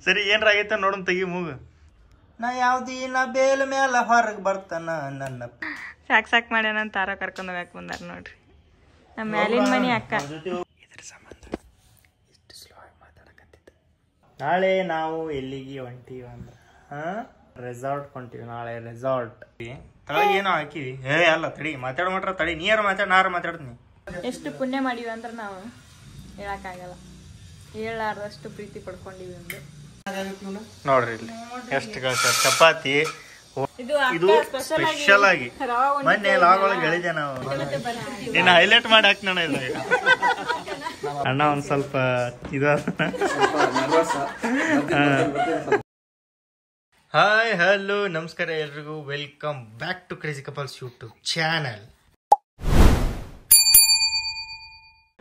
ಸರಿ ಏನ್ರ ಆಗೈತ ನೋಡೋಣ ತೆಗಿ ಮೂಗು. ನಾ ಯಾವ್ದಿನ ಬೇಲ್ ಮ್ಯಾಲ ಹೊರಗೆ ಬರ್ತಾನ ನನ್ನ ಸಾಕ್ ಮಾಡ್ಯಾನಂತ ತಾರ ಕರ್ಕೊಂಡ್ ಹೋಗಕ್ ಬಂದಾರ ನೋಡ್ರಿ ನಮ್ಮ ಮ್ಯಾಲಿನ ಮನಿ ಅಕ್ಕ. ಇದ್ರ ಸಂಬಂಧ ಇಷ್ಟು ಸ್ಲೋ ಆಗಿ ಮಾತಾಡಕತ್ತಿದ್ದ. ನಾಳೆ ನಾವು ಎಲ್ಲಿಗೆ ಹೊಂಟೀವಿ ಅಂದ್ರೆ ರೆಸಾರ್ಟ್ ಹೊಂಟೀವಿ. ನಾಳೆ ರೆಸಾರ್ಟ್ ತಳಗ ಏನೋ ಹಾಕಿವಿ. ಅಲ್ಲ ತಡಿ ಮಾತಾಡ ಮಾಡ್ರ ತಡಿ. ನೀ ಯಾರು ಮಾತಾಡ ನಾರು ಮಾತಾಡ್ತೀನಿ. ಎಷ್ಟು ಪುಣ್ಯ ಮಾಡಿವಿ ಅಂದ್ರೆ ನಾವು ಹೇಳಕ್ಕಾಗಲ್ಲ. ಹೇಳಾರ್ದಷ್ಟು ಪ್ರೀತಿ ಪಡ್ಕೊಂಡಿವಿ ಒಂದು. ನೋಡ್ರಿ ಇಲ್ಲಿ ಎಷ್ಟು ಕಳ್ಸ ಚಪಾತಿ. ಇದು ಸ್ಪೆಷಲ್ ಆಗಿ ಮೊನ್ನೆ ಲಾಗ್ ಒಳಗೆ ಹೇಳಿದೆ ನಾವು. ನಿನ್ನ ಹೈಲೈಟ್ ಮಾಡಿ ಹಾಕ್ತಾನ ಇದ್ರಾಗ. ಅಣ್ಣ ಒಂದ್ ಸ್ವಲ್ಪ ಇದು. ಹಾಯ್ ಹಲೋ ನಮಸ್ಕಾರ ಎಲ್ರಿಗೂ. Welcome back to crazy couples YouTube channel.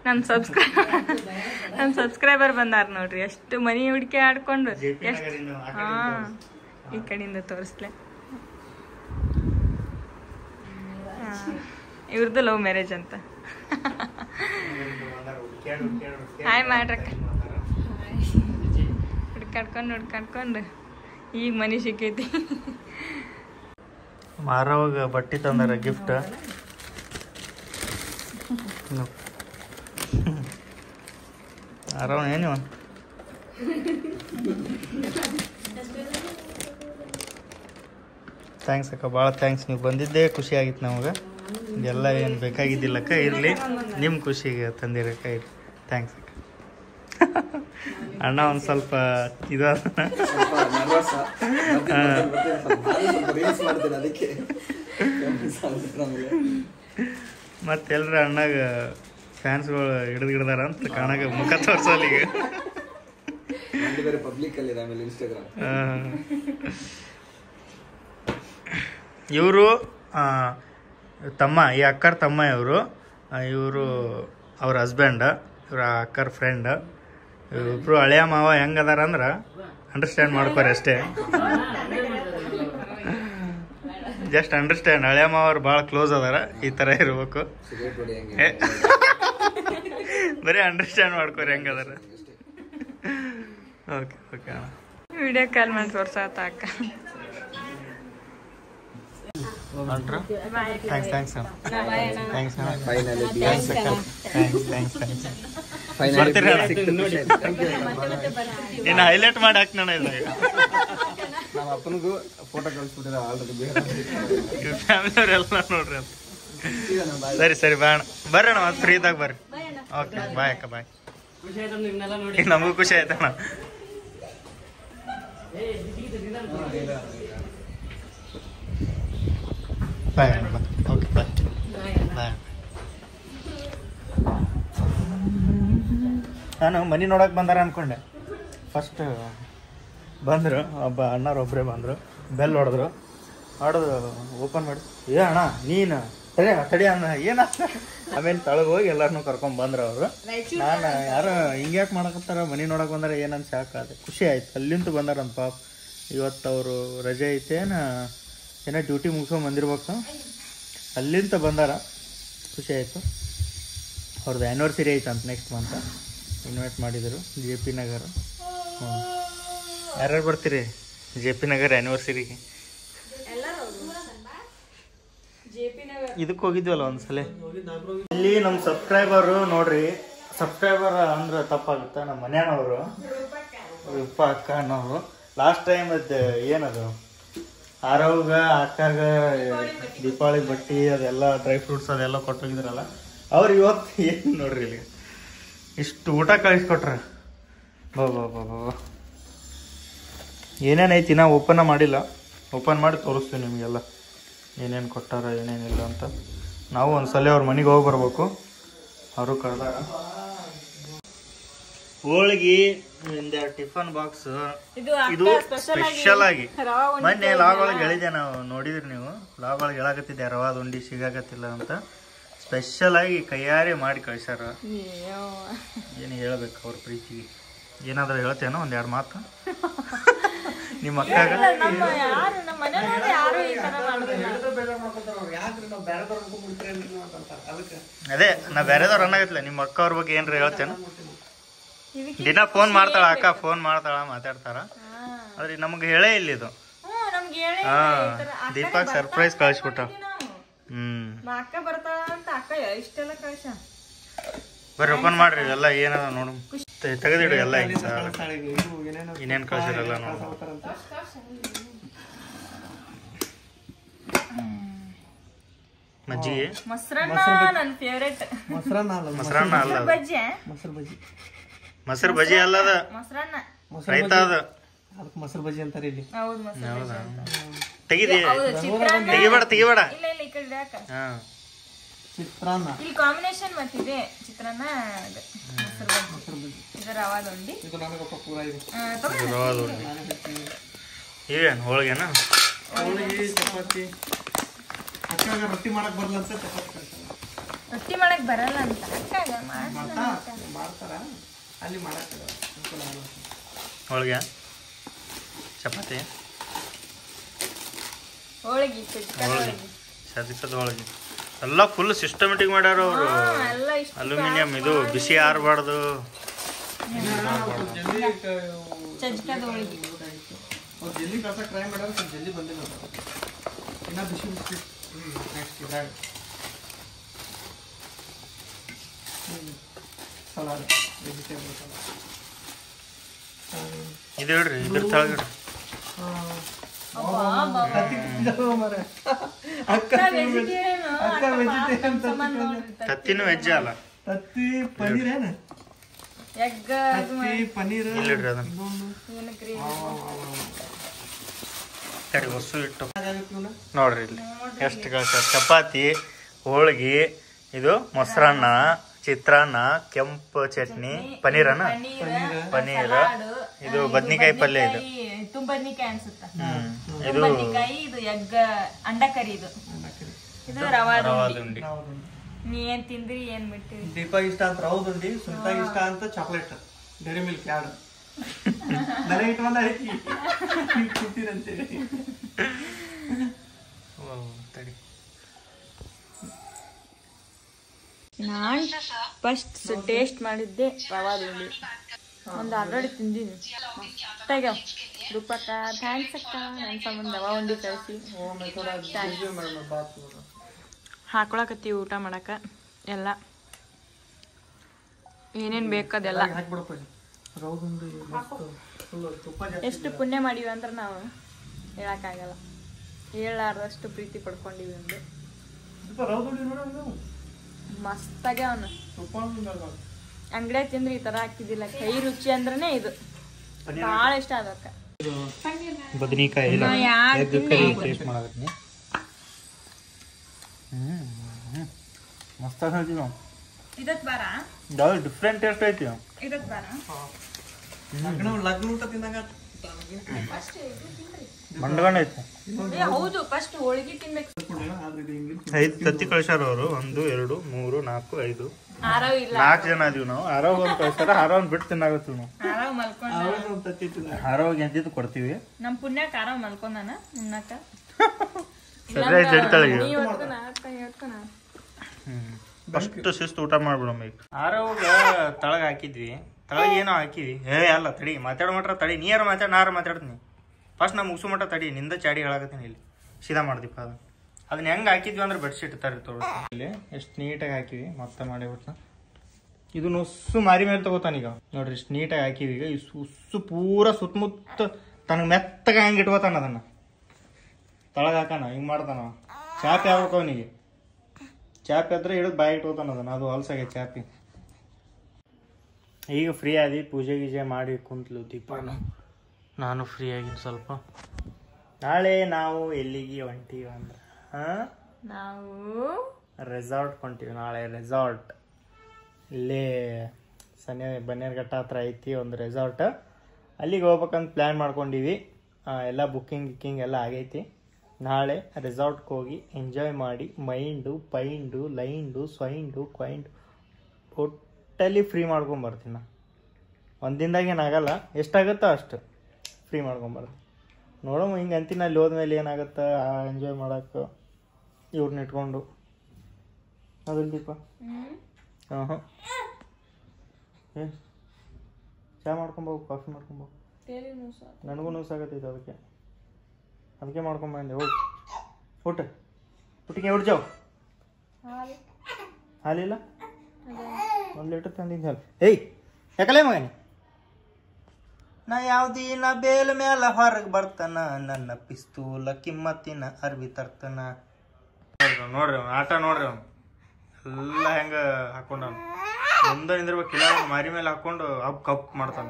ನಮ್ ಸಬ್ಸ್ಕ್ರೈಬರ್ ಬಂದಾರ ನೋಡ್ರಿ. ಎಷ್ಟು ಮನಿ ಹುಡುಕಿ ಆಡ್ಕೊಂಡು ಹಾ ಈ ಕಡೆಯಿಂದ ತೋರಿಸ್ಲೆ. ಇವ್ರದ್ದು ಲವ್ ಮ್ಯಾರೇಜ್ ಅಂತ. ಹಾಯ್ ಮಾಡ್ರಕ್ಕ. ಹುಡ್ಕಾಡ್ಕೊಂಡು ಈಗ ಮನಿ ಸಿಕ್ಕೈತಿ. ಮಾರವಾಗ ಬಟ್ಟೆ ತಂದಾರ ಗಿಫ್ಟ್. ಆರಾಮ ಏನು ಥ್ಯಾಂಕ್ಸ್ ಅಕ್ಕ, ಭಾಳ ಥ್ಯಾಂಕ್ಸ್. ನೀವು ಬಂದಿದ್ದೇ ಖುಷಿ ಆಗಿತ್ತು ನಮಗೆ. ಎಲ್ಲ ಏನು ಬೇಕಾಗಿದ್ದಿಲ್ಲಕ್ಕ, ಇರಲಿ ನಿಮ್ಮ ಖುಷಿಗೆ ತಂದಿರಕ್ಕ. ಇರಲಿ ಥ್ಯಾಂಕ್ಸ್ ಅಕ್ಕ. ಅಣ್ಣ ಒಂದು ಸ್ವಲ್ಪ ಇದು ಮತ್ತೆಲ್ರ ಅಣ್ಣಾಗ ಫ್ಯಾನ್ಸ್ಗಳು ಹಿಡಿದಾರ ಅಂತ ಕಾಣಾಗ ಮುಖ ತೋರ್ಸಲ್ಲ ಈಗ. ಇವರು ತಮ್ಮ, ಈ ಅಕ್ಕರ ತಮ್ಮ ಇವರು. ಅವ್ರ ಹಸ್ಬೆಂಡ್, ಇವ್ರ ಅಕ್ಕರ ಫ್ರೆಂಡ್. ಇಬ್ರು ಹಳೆಯ ಮಾವ ಹೆಂಗದಾರ ಅಂದ್ರೆ ಅಂಡರ್ಸ್ಟ್ಯಾಂಡ್ ಮಾಡ್ಕೋರಿ ಅಷ್ಟೇ. Just understand. ಹಳೆಯ ಮಾವರು ಭಾಳ ಕ್ಲೋಸ್ ಅದಾರ, ಈ ಥರ ಇರ್ಬೇಕು. ಬರೀ ಅಂಡರ್ಸ್ಟ್ಯಾಂಡ್ ಮಾಡ್ಕೋರಿ ಹೆಂಗದಾರ. ಓಕೆ ಓಕೆ ಅಣ್ಣ. ವಿಡಿಯೋ ಕಾಲ್ ಮಾಡಿ ತೋರ್ಸಾತ ಅಕ್ಕ. ಥ್ಯಾಂಕ್ಸ್ ಇನ್ನು ಹೈಲೈಟ್ ಮಾಡಿ ಹಾಕ್ತಾನ ಇದ್ದಾಗ. ನಮ್ಮ ಅಪ್ಪನಿಗೂ ಫೋಟೋ ಕಳಿಸ್ಬಿಟ್ಟಿರ ಆಲ್ರೆಡಿ. ಫ್ಯಾಮಿಲಿ ಅವರೆಲ್ಲ ನೋಡ್ರಿ ಅಂತ. ಸರಿ ಬಾಣ ಬರ್ರಿ ಅಣ್ಣ, ಫ್ರೀ ಇದ್ದಾಗ ಬರ್ರಿ. ಓಕೆ ಬಾಯ್ ಅಕ್ಕ, ಬಾಯ್. ನಮಗೂ ಖುಷಿ ಆಯ್ತಣ್ಣ. ಬಾಯ್ ಅಣ್ಣ, ಬಾಯ್. ಓಕೆ ಬಾಯ್ ಬಾಯ್. ನಾನು ಮನೆ ನೋಡಕ್ಕೆ ಬಂದಾರ ಅನ್ಕೊಂಡೆ. ಫಸ್ಟ್ ಬಂದರು ಒಬ್ಬ ಅಣ್ಣವ್ರು, ಒಬ್ಬರೇ ಬಂದರು. ಬೆಲ್ ಹೊಡೆದ್ರು ಓಪನ್ ಮಾಡಿ, ಅಣ್ಣ ನೀನು ತಡಿ ಅಣ್ಣ ಏನ. ಆಮೇಲೆ ತಳಗ ಹೋಗಿ ಎಲ್ಲಾರನ್ನೂ ಕರ್ಕೊಂಡ್ ಬಂದ್ರು ಅವರು. ನಾನು ಯಾರು ಹಿಂಗ್ಯಾಕೆ ಮಾಡಕತ್ತಾರ, ಮನೆ ನೋಡಕ್ ಬಂದಾರ ಏನಂತ ಸಾಕಾದೆ. ಖುಷಿ ಆಯ್ತು. ಅಲ್ಲಿಂದ ಬಂದಾರಂತ ಪಾಪ. ಇವತ್ತು ಅವರು ರಜೆ ಐತೇನ ಏನೋ ಡ್ಯೂಟಿ ಮುಗಿಸ್ಕೊಂಡು ಬಂದಿರ್ಬೇಕು. ಅಲ್ಲಿಂದ ಬಂದಾರ, ಖುಷಿ ಆಯಿತು. ಅವ್ರದ್ದು ಆ್ಯನಿವರ್ಸರಿ ಐತಂತ ನೆಕ್ಸ್ಟ್ ಮಂತ್. ಇನ್ವೈಟ್ ಮಾಡಿದರು JP ನಗರ. ಯಾರ್ಯಾರು ಬರ್ತೀರಿ JP ನಗರ ಆ್ಯನಿವರ್ಸರಿಗೆ? ಇದಕ್ಕೆ ಹೋಗಿದ್ವಲ್ಲ ಒಂದ್ಸಲ. ಇಲ್ಲಿ ನಮ್ಮ ಸಬ್ಸ್ಕ್ರೈಬರು ನೋಡ್ರಿ. ಸಬ್ಸ್ಕ್ರೈಬರ್ ಅಂದ್ರೆ ತಪ್ಪಾಗುತ್ತೆ, ನಮ್ಮ ಮನೆಯವರು ಉಪ್ಪ ಅಕ್ಕ ಅನ್ನೋರು. ಲಾಸ್ಟ್ ಟೈಮ್ ಅದು ಏನದು ಆರವ್ಗ ಅಕ್ಕಾಗ ದೀಪಾವಳಿ ಬಟ್ಟೆ ಅದೆಲ್ಲ ಡ್ರೈ ಫ್ರೂಟ್ಸ್ ಅದೆಲ್ಲ ಕೊಟ್ಟೋಗಿದ್ರಲ್ಲ, ಅವ್ರು ಇವತ್ತು ಏನು ನೋಡ್ರಿ ಇಲ್ಲಿ ಇಷ್ಟು ಊಟ ಕಳಿಸ್ಕೊಟ್ರ. ಬಾ ಏನೇನೈತಿ ನಾ ಓಪನ್ ಮಾಡಿಲ್ಲ. ಓಪನ್ ಮಾಡಿ ತೋರಿಸ್ತೀವಿ ನಿಮಗೆಲ್ಲ ಏನೇನು ಕೊಟ್ಟಾರ ಏನೇನಿಲ್ಲ ಅಂತ. ನಾವು ಒಂದ್ಸಲ ಅವ್ರ ಮನೆಗೆ ಹೋಗಿ ಬರ್ಬೇಕು. ಅವರು ಕರೆದಾಗ ಹೋಳಿಗೆ, ಒಂದೆರಡು ಟಿಫನ್ ಬಾಕ್ಸ್. ಇದು ಸ್ಪೆಷಲ್ ಆಗಿ ಮೊನ್ನೆ ಲಾಗ್ ಒಳಗೆ ಹೇಳಿದೆ ನಾವು, ನೋಡಿದ್ರಿ ನೀವು. ಲಾಗ್ ಒಳಗೆ ಹೇಳಕತ್ತಿದ್ದೆ ರವಾದ ಉಂಡಿ ಸಿಗಾಕತ್ತಿಲ್ಲ ಅಂತ. ಸ್ಪೆಷಲ್ ಆಗಿ ಕೈಯಾರೆ ಮಾಡಿ ಕಳ್ಸ್ಯಾರ. ಏನು ಹೇಳ್ಬೇಕು ಅವ್ರ ಪ್ರೀತಿಗೆ? ಏನಾದರೂ ಹೇಳ್ತೇನೋ ಒಂದೆರಡು ಮಾತು ನಿಮ್ಮ ಅಕ್ಕಾಗ? ಅದೇ ನಾ ಬೇರೆದವ್ರು ಅನ್ನಕತ್ತಿಲ್ಲ. ನಿಮ್ಮ ಅಕ್ಕ ಅವ್ರ ಬಗ್ಗೆ ಏನ್ರ ಹೇಳ್ತೇನೆ? ದಿನ ಫೋನ್ ಮಾಡ್ತಾಳ ಅಕ್ಕ, ಫೋನ್ ಮಾಡ್ತಾಳ, ಮಾತಾಡ್ತಾರ. ಆದ್ರೆ ನಮ್ಗೆ ಹೇಳೇ ಇಲ್ಲ ಇದು. ದೀಪಕ್ ಸರ್ಪ್ರೈಸ್ ಕಳಿಸ್ಬಿಟ್ಟ. ಅಕ್ಕ ಬರ್ತಾಳ ಅಂತ ಅಕ್ಕ ಇಷ್ಟೆಲ್ಲ ಕಳ್ಸ. ಬರ್ರಿ ಓಪನ್ ಮಾಡ್ರಿ ಎಲ್ಲ ಏನದ ನೋಡು, ತೆಗೆದಿಡು ಎಲ್ಲ ಇನ್ನೇನ್ ಕಳ್ಸಿರಲ್ಲ ನೋಡು. ಮಜ್ಜಿಗೆ ಮೊಸರನ್ನ ನನ್ನ ಫೇವರೇಟ್. ಮೊಸರನ್ನ ಅಲ್ಲ, ಮೊಸರು ಬಜ್ಜಿ ಅಲ್ಲ, ಅದ ಮೊಸರನ್ನ ರೈತ ಅದ. ಅದಕ್ಕೆ ಮೊಸರು ಬಜ್ಜಿ ಅಂತಾರೆ ಇಲ್ಲಿ. ಹೌದಾ? ತೆಗಿಬೇಡ. ಇಲ್ಲ ಈ ಕಡೆ ಯಾಕ ಚಿತ್ರಾನ್ನ ಇಲ್ಲಿ ಕಾಂಬಿನೇಷನ್ ಮತ್ತಿದೆ ಚಿತ್ರಾನ್ನ, ಮೊಸರು ಬಜ್ಜಿ, ಇದು ರವಾದ ಉಂಡಿ. ಇದು ನನಗಪ್ಪ ಪೂರ ಇದೆ. ಇವೇನು ಹೋಳಿಗೆನಾ? ಹೋಳಿಗೆ, ಚಪಾತಿ. ಅಕ್ಕಾಗ ರೊಟ್ಟಿ ಮಾಡಕ್ ಬರಲ್ಲ ಅಂತ ಚಪಾತಿ ರೊಟ್ಟಿ ಮಾಡಕ್ ಬರಲ್ಲ ಅಂತ ಮಾಡ್ತಾರ, ಅಲ್ಲಿ ಮಾಡಕ್ ಹೋಳಿಗೆ, ಚಪಾತಿ, ಹೋಳಿಗೆ, ಸದಿಸದ ಹೋಳಿಗೆ ಎಲ್ಲ ಫುಲ್ ಸಿಸ್ಟಮೆಟಿಕ್ ಮಾಡ್ಯಾರ ಅವರು. ಅಲ್ಯೂಮಿನಿಯಂ ಇದು ಬಿಸಿ ಆರಬಾರ್ದು. ಚಜ್ಕದ ಹೋಳಿಗೆ ಜಲ್ದಿ ಕಳ್ಸಕ್ ಟ್ರೈ ಮಾಡ್ಯಾರ, ಸ್ವಲ್ಪ ಜಲ್ದಿ ಬಂದಿಲ್ಲ. ಇನ್ನ ಬಿಸಿ ಬಿಸಿ ನೆಕ್ಸ್ಟ್ ಇದಾಗ ಸಲಾಡ್, ವೆಜಿಟೇಬಲ್ ಸಲಾಡ್. ಇದು ಹೇಳ್ರಿ, ಇದ್ರ ತಳಗಿಡ್ರಿ. ತತ್ತಿನೂ ವೆಜ್ ಅಲ್ಲ, ತತ್ತಿ ಪನ್ನೀರ್ ಏನ ಎಗ್ ಪನ್ನೀರ್ ಇಲ್ಲಿಡ್ರಿ ಅದನ್ನ ಕಡೆ ಹೊಸು ಇಟ್ಟು ನೋಡ್ರಿ ಇಲ್ಲಿ ಎಷ್ಟು ಕಳ್ಸ. ಚಪಾತಿ, ಹೋಳಿಗೆ, ಇದು ಮೊಸರನ್ನ, ಚಿತ್ರಾನ್ನ, ಕೆಂಪು ಚಟ್ನಿ, ಪನ್ನೀರನ ಪನ್ನೀರ್, ಇದು ಬದ್ನಿಕಾಯಿ ಪಲ್ಯ, ಇದು ತುಂಬದ್ನಿಕಾಯಿ ಅನ್ಸುತ್ತ, ಇದು ಬದ್ನಿಕಾಯಿ, ಇದು ಎಗ್ ಅಂಡ ಕರಿ, ಇದು ರವಾದ ಉಂಡಿ. ನೀ ಏನ್ ತಿಂದ್ರಿ ಏನ್ ಬಿಟ್ಟಿರಿ? ದೀಪ ಇಷ್ಟ ಅಂತ ರೌದ್ ಉಂಡಿ, ಸುಲ್ತಾನ್ ಇಷ್ಟ ಅಂತ ಚಾಕ್ಲೇಟ್, ಡೈರಿ ಮಿಲ್ಕ್ ಯಾರು ನನಗೆ ಇಟ್ಕೊಂಡ ಕೂತೀರಂತೇಳಿ. ನಾನ್ ಫಸ್ಟ್ ಟೇಸ್ಟ್ ಮಾಡಿದ್ದೆ ರವಾದ ಉಂಡಿ, ಒಂದು ಆಲ್ರೆಡಿ ತಿಂದೀನಿ, ಮಸ್ತಾಗ್ಯಾವ. ರೂಪಕ್ಕ ಥ್ಯಾಂಕ್ಸ್ ಅಕ್ಕ, ನನ್ನ ಸಂಬಂಧ ರವಾ ಉಂಡಿ ಕಳಿಸಿ ಹಾಕೊಳಕತ್ತೀವಿ ಊಟ ಮಾಡಕ. ಎಲ್ಲ ಏನೇನು ಬೇಕದೆಲ್ಲ ಎಷ್ಟು ಪುಣ್ಯ ಮಾಡೀವಿ ಅಂದ್ರೆ ನಾವು ಹೇಳಕ್ಕಾಗಲ್ಲ, ಹೇಳಾರ್ದಷ್ಟು ಪ್ರೀತಿ ಪಡ್ಕೊಂಡಿವಿ ಒಂದು. ಮಸ್ತಾಗೆ ಅವನು ಅಂಗಡಿಯಾಗ ತಿಂದ್ರೆ ಈ ತರ ಹಾಕಿದಿಲ್ಲ, ಕೈ ರುಚಿ ಅಂದ್ರನೇ ಇದು ಭಾಳ ಇಷ್ಟ ಅದಕ್ಕ. ಬದ್ನಿಕಾಯಿ ಮಸ್ತ್ ಐತಿ ನಾವು, ಇದತ್ ಬಾರ ಡಿಫ್ರೆಂಟ್ ಟೇಸ್ಟ್ ಐತಿ. ಇದತ್ ಬಾರ ಲಗ್ನ ಊಟ ತಿಂದಾಗ ಮಂಡ್ಗಂಡ್ ಐತಿ. ಹೌದು, ಫಸ್ಟ್ ಹೋಳಿಗೆ ತಿನ್ಬೇಕು. 5 ತತ್ತಿ ಕಳ್ಸಾರ ಅವರು, 1 2 3 4 5 ಆರವ್ ಇಲ್ಲ, 4 ಜನ ಅದೀವಿ ನಾವು. ಆರವ್ ಒಂದು ಕಳ್ಸಾರ, ಆರವ್ ಬಿಟ್ಟು ತಿನ್ನಾಗತ್ತೀವಿ ನಾವು. ಆರವ್ ಮಲ್ಕೊಂಡ ಆರವ್ ಎಂದಿದ್ದು ಕೊಡ್ತೀವಿ. ನಮ್ ಪುಣ್ಯಕ್ಕೆ ಆರವ್ ಮಲ್ಕೊಂಡಾನ ಉಣ್ಣಾಕ. ಫಸ್ಟ್ ಶಿಸ್ತು ಊಟ ಮಾಡ್ಬಿಡಮ್ಮ. ಈಗ ಆರವಾಗ ತಳಗ ಹಾಕಿದ್ವಿ, ತಳಗ ಏನೋ ಹಾಕಿವಿ. ಅಲ್ಲ ತಡಿ, ಮಾತಾಡೋ ಮಟ್ರ ತಡಿ, ನೀರು ಮಾತಾಡ, ನಾರು ಮಾತಾಡ್ತೀನಿ. ಫಸ್ಟ್ ನಾ ಮುಗಿಸೋ ಮಟ್ಟ ತಡಿ, ನಿಂದ ಚಾಡಿ ಹೇಳಕತ್ತೀನಿ. ಇಲ್ಲಿ ಸೀದಾ ಮಾಡ್ದಿಪ್ಪ ಅದನ್ನ ಹೆಂಗೆ ಹಾಕಿದ್ವಿ ಅಂದ್ರೆ ಬೆಡ್ಶೀಟ್ ತರಿ ತೋರಿಸ್ತೀನಿ. ಇಲ್ಲಿ ಎಷ್ಟು ನೀಟಾಗಿ ಹಾಕಿವಿ, ಮತ್ತೆ ಮಾಡಿಬಿಟ್ಟು ಇದು ನುಸ್ಸು ಮಾರಿ ಮೇಲೆ ತಗೋತಾನೀಗ. ನೋಡ್ರಿ ಇಷ್ಟು ನೀಟಾಗಿ ಹಾಕಿವಿ. ಈಗ ಉಸ್ಸು ಪೂರ ಸುತ್ತಮುತ್ತ ತನಗೆ ಮೆತ್ತಗೆ ಹೆಂಗೆ ಇಟ್ಕೋತಾನ, ಅದನ್ನ ತಳಗ ಹಾಕಾನ ಹಿಂಗೆ ಮಾಡ್ತಾನ. ಚಾಪಿ ಆಗ್ಬೇಕು ಅವನಿಗೆ, ಚಾಪಿ ಆದ್ರೆ ಹಿಡಿದು ಬಾಯಿ ಇಟ್ಕೋತಾನ ಅದನ್ನ. ಅದು ಹೊಲ್ಸಾಗೆ ಚಾಪಿ. ಈಗ ಫ್ರೀ ಆದಿ, ಪೂಜೆ ಗೀಜೆ ಮಾಡಿ ಕುಂತ್ಲು ದೀಪಾನು. ನಾನು ಫ್ರೀ ಆಗಿದ್ದು ಸ್ವಲ್ಪ. ನಾಳೆ ನಾವು ಎಲ್ಲಿಗೆ ಹೊಂಟೀವಿ ಅಂದ್ರೆ ನಾವು ರೆಸಾರ್ಟ್ ಹೊಂಟೀವಿ. ನಾಳೆ ರೆಸಾರ್ಟ್ ಇಲ್ಲೇ ಸನ್ನೆ ಬನ್ನೇರ್ಘಟ್ಟ ಹತ್ರ ಐತಿ ಒಂದು ರೆಸಾರ್ಟ್. ಅಲ್ಲಿಗೆ ಹೋಗ್ಬೇಕಂತ ಪ್ಲ್ಯಾನ್ ಮಾಡ್ಕೊಂಡಿವಿ. ಎಲ್ಲ ಬುಕ್ಕಿಂಗ್ ಎಲ್ಲ ಆಗೈತಿ. ನಾಳೆ ರೆಸಾರ್ಟ್ಗೆ ಹೋಗಿ ಎಂಜಾಯ್ ಮಾಡಿ ಮೈಂಡು ಪೈಂಡು ಲೈಂಡು ಸ್ವೈಂಡು ಕ್ವೈಂಡು ಟೋಟಲಿ ಫ್ರೀ ಮಾಡ್ಕೊಂಬರ್ತೀನಿ. ನಾ ಒಂದಿನದಾಗ ಏನಾಗಲ್ಲ, ಎಷ್ಟಾಗುತ್ತೋ ಅಷ್ಟು ಫ್ರೀ ಮಾಡ್ಕೊಂಬರ್ತೀನಿ. ನೋಡಮ್ಮ ಹಿಂಗೆ ಅಂತೀನಿ. ಅಲ್ಲಿ ಹೋದ್ಮೇಲೆ ಏನಾಗುತ್ತೆ ಎಂಜಾಯ್ ಮಾಡೋಕ್ಕೆ ಇವ್ರನ್ನ ಇಟ್ಕೊಂಡು. ಅದ್ರ ದೀಪ ಚಹಾ ಮಾಡ್ಕೊಂಬೋಗು, ಕಾಫಿ ಮಾಡ್ಕೊಂಬೋಗು. ನನಗೂ ನೋಸಾಗತ್ತೈತೆ ಅದಕ್ಕೆ ಮಾಡ್ಕೊಂಬಂದೆ. ಹೋಗಿ ಊಟಕ್ಕೆ ಜಾವ್. ಹಾಲಿಲ್ಲ, 1 ಲೀಟರ್ ತಂದಿದ್ದ ಹಾಲು. ಏಯ್ ಯಾಕಲೇ ಮಗನಿ, ನಾ ಯಾವ್ದಿನ ಬೇಲ್ ಮ್ಯಾಲ ಹೊರಗೆ ಬರ್ತಾನ, ನನ್ನ ಪಿಸ್ತೂಲ ಕಿಮ್ಮತ್ತಿನ ಅರ್ವಿ ತರ್ತಾನ. ನೋಡ್ರಿ ಆಟ ನೋಡ್ರಿ, ಅವ್ನು ಎಲ್ಲ ಹೆಂಗ ಹಾಕೊಂಡ ಮುಂದೆ ನಿಂದಿರ್ಬೇಕಿಲ್ಲ, ಮಾರಿ ಮೇಲೆ ಹಾಕೊಂಡು ಕಪ್ ಮಾಡ್ತಾನ.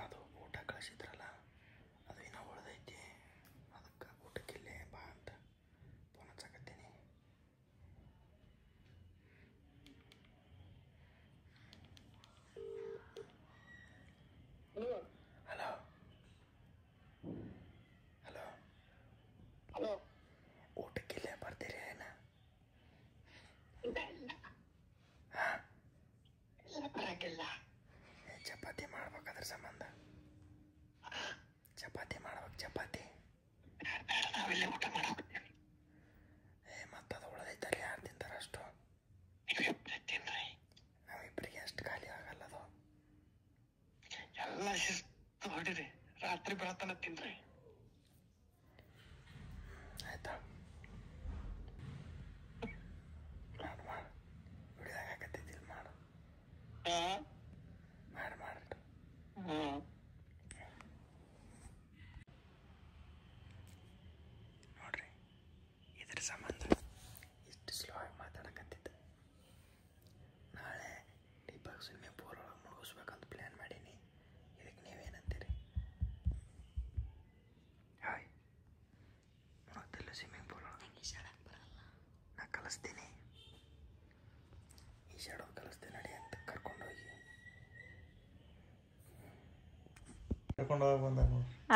ಅದು ಊಟ ಕಳಿಸಿದ್ರಲ್ಲ, ಅದು ಇನ್ನೂ ಉಳ್ದೈತಿ, ಅದಕ್ಕೆ ಊಟಕ್ಕಿಲ್ಲೇ ಬಾ ಅಂತ ಫೋನ್ ಹಚ್ಚಾಕತ್ತೀನಿ. ಹಲೋ ಹಲೋ ಹಲೋ, ಊಟಕ್ಕಿಲ್ಲೇ ಬರ್ತೀರಿ ಏನ? ಚಪಾತಿ ಮಾಡ್ಬೇಕಾದ್ರ ಸಂಬಂಧ, ಚಪಾತಿ ಮಾಡ್ಬೇಕು. ಚಪಾತಿ ಊಟ ಮಾಡ್ಬೇಕು. ಮತ್ತದು ಉಳ್ದೈತಲ್ಲಿ, ಯಾರು ತಿಂತಾರ ಅಷ್ಟು? ನಾವಿಬ್ಬರಿಗೆ ಅಷ್ಟು ಖಾಲಿ ಆಗಲ್ಲ. ಅದು ಎಲ್ಲ ಶಿಸ್ತು ಹೊಡಿರಿ, ರಾತ್ರಿ ಬೆಳತನ ತಿನ್ರಿ. ಆಯ್ತಾ? ಮಾಡು ವಿಡಿಯೋದಾಗ ಹಾಕತ್ತಿದ್ದಿಲ್ಲ, ಮಾಡು ನೋಡ್ರಿ, ಇದ್ರ ಸಂಬಂಧ ಇಷ್ಟು ಸ್ಲೋ ಆಗಿ ಮಾತಾಡಕತ್ತಿದ್ದ. ನಾಳೆ ದೀಪಕ್ ಸ್ವಿಮ್ಮಿಂಗ್ ಪೂಲ್ ಒಳಗೆ ಮುಳುಗಿಸ್ಬೇಕಂತ ಪ್ಲ್ಯಾನ್ ಮಾಡೀನಿ. ಇದಕ್ಕೆ ನೀವೇನಂತೀರಿ? ಹಾಯ್, ಮುಳುಗ್ತಿಲ್ಲ ಸ್ವಿಮ್ಮಿಂಗ್ ಪೂಲ್ ಒಳಗೆ. ನಾ ಕಲಿಸ್ತೀನಿ, ಈಶಾಡೋದು ಕಲಿಸ್ತೀನಿ, ನಡಿ ಅಂತ ಕರ್ಕೊಂಡೋಗಿ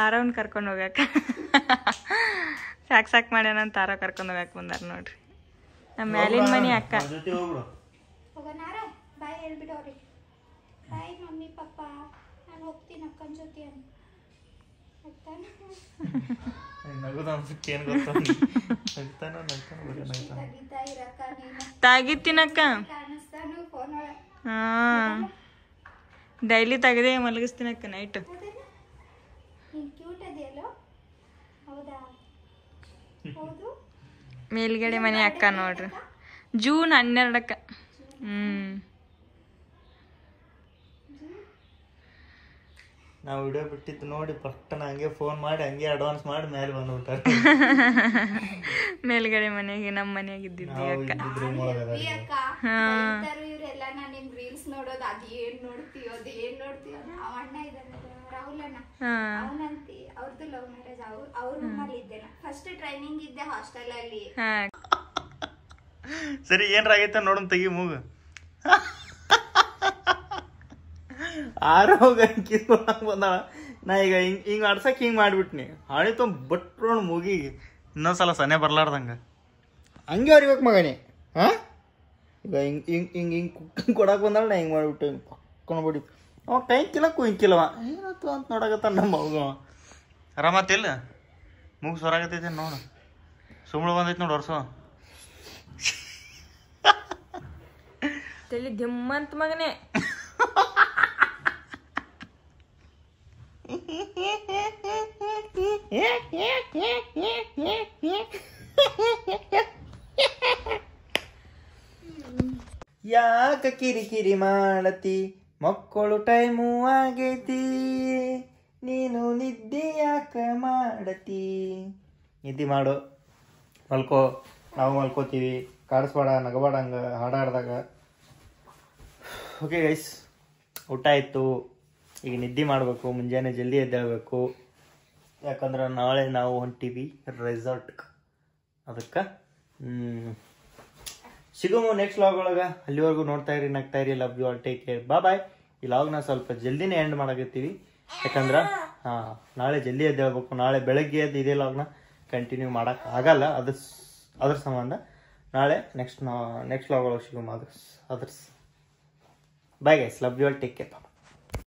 ಆರವನ್ ಕರ್ಕೊಂಡು ಹೋಗ್ಯಾಕ ಸಾಕ್ ಮಾಡ್ಯಾನಂತ ಆರವ್ ಕರ್ಕೊಂಡು ಹೋಗ್ಯಾಕ ಬಂದಾರ ನೋಡ್ರಿ. ನಮ್ಮ ಮ್ಯಾಲಿನ ಮನಿ ಅಕ್ಕ. ಬಾಯ್ ಹೇಳ್ಬಿಟ್ಟು ಅವ್ರಿಗೆ, ಬಾಯ್ ಮಮ್ಮಿ ಪಪ್ಪ, ನಾನು ಹೋಗ್ತೀನಿ ಅಕ್ಕನ ಜೊತೆ ಅಂತ. ತಾಗಿತ್ತೀನಕ್ಕ. ಹಾ, ಡೈಲಿ ತೆಗೆದೇ ಮಲಗಿಸ್ತೀನಕ್ಕ ನೈಟ್. ಮೇಲ್ಗಡೆ ಮನೆ ಅಕ್ಕ ನೋಡ್ರಿ, ಜೂನ್ 12ಕ್ಕ. ನಾವು ವಿಡಿಯೋ ಬಿಟ್ಟಿದ್ದು ನೋಡಿ ಫಸ್ಟ್ ಹಂಗೆ ಫೋನ್ ಮಾಡಿ ಹಂಗೆ ಅಡ್ವಾನ್ಸ್ ಮಾಡಿ ಮೇಲೆ ಬಂದ್ಬಿಟ್ಟಾರೆ. ಮೇಲ್ಗಡೆ ಮನೆಗೆ ನಮ್ಮ ಮನೆಯಾಗ ಇದ್ದಿದ್ದಿ ಅಕ್ಕ. ಇವರೆಲ್ಲ ನಾನು ನಿಮ್ ರೀಲ್ಸ್ ನೋಡೋದು, ಅದೇನ್ ನೋಡ್ತೀಯೋ ಅಣ್ಣ ಇದ್ದಾನೆ ರಾಹುಲ್ ಅಣ್ಣ, ಅವನಂತಿ ಅವ್ರದ್ದು ಲವ್ ಮ್ಯಾರೇಜ್. ಅವ್ರ ರೂಮಲ್ಲಿ ಇದ್ದೆ, ಫಸ್ಟ್ ಟ್ರೈನಿಂಗ್ ಇದ್ದೆ ಹಾಸ್ಟೆಲ್ ಅಲ್ಲಿ. ಸರಿ, ಏನ್ರ ಆಗೈತೆ ನೋಡೋಣ, ತೆಗಿ ಮೂಗು. ಆರೋಗ ಬಂದಾಳ. ನಾ ಈಗ ಹಿಂಗ್ ಆಡ್ಸಕ್ ಹಿಂಗ್ ಮಾಡ್ಬಿಟ್ನಿ, ಹಾಳಿ ತುಂಬ ಬಟ್ರೋಣ ಮೂಗಿಗೆ ಇನ್ನೊಂದ್ಸಲ ಸನೆ ಬರ್ಲಾರ್ದಂಗ ಹಂಗೆ ಅರಿಬೇಕು ಮಗನೇ. ಹಾ, ಈಗ ಹಿಂಗ್ ಕೊಡಕ್ ಬಂದಾಳ, ನಾ ಹಿಂಗ್ ಮಾಡ್ಬಿಟ್ಟು ಹಿಂಗೆ ಪಕ್ಕೊಂಡ್ಬಿಡಿ. ಅವ ಕೈ ಕಿಲಕ್ಕೂ ಹಿಂಗಿಲ್ಲವ ಏನತ್ತು ಅಂತ ನೋಡಕತ್ತ ನಮ್ಮ ಮಗು. ಆರಾಮತ್ತಿಲ್ಲ? ಮೂಗು ಸೊರಾಗತ್ತೈತೆ ನೋಡು, ಸುಮ್ಮಳು ಬಂದೈತೆ ನೋಡು ವರ್ಷ. ತಲೆ ದಿಮ್ಮಂತ ಮಗನೇ. ಯಾಕ ಕಿರಿಕಿರಿ ಮಾಡತಿ, ಮಕ್ಕಳು ಟೈಮು ಆಗೈತಿ, ನೀನು ನಿದ್ದೆ ಯಾಕ ಮಾಡತಿ? ನಿದ್ದೆ ಮಾಡು, ಮಲ್ಕೋ, ನಾವು ಮಲ್ಕೋತೀವಿ. ಕಾಡಿಸ್ಬೇಡ, ನಗಬೇಡ ಹಂಗೆ ಹಾಡಾಡ್ದಾಗ. ಓಕೆ ಗೈಸ್, ಊಟ ಆಯಿತು, ಈಗ ನಿದ್ದೆ ಮಾಡಬೇಕು. ಮುಂಜಾನೆ ಜಲ್ದಿ ಎದ್ದೇಳಬೇಕು, ಯಾಕಂದ್ರೆ ನಾಳೆ ನಾವು ಹೊಂಟೀವಿ ರೆಸಾರ್ಟ್ಗೆ. ಅದಕ್ಕೆ ಸಿಗೋಮು ನೆಕ್ಸ್ಟ್ ಲಾಗ್ ಒಳಗೆ. ಅಲ್ಲಿವರೆಗೂ ನೋಡ್ತಾ ಇರಿ, ನಗ್ತಾ ಇರಿ. Love you all, take care, bye. ಈ ಲಾಗ್ನ ಸ್ವಲ್ಪ ಜಲ್ದಿನೇ ಎಂಡ್ ಮಾಡಕತ್ತೀವಿ, ಯಾಕಂದ್ರೆ ನಾಳೆ ಜಲ್ದಿ ಎದ್ದೇಳಬೇಕು. ನಾಳೆ ಬೆಳಗ್ಗೆ ಎದ್ದು ಇದೇ ಲಾಗ್ನ ಕಂಟಿನ್ಯೂ ಮಾಡೋಕೆ ಆಗಲ್ಲ, ಅದ್ರ ಸಂಬಂಧ ನಾಳೆ ನೆಕ್ಸ್ಟ್ ಲಾಗ್ ಒಳಗೆ ಸಿಗೋಮು. Bye guys, love you all, take care.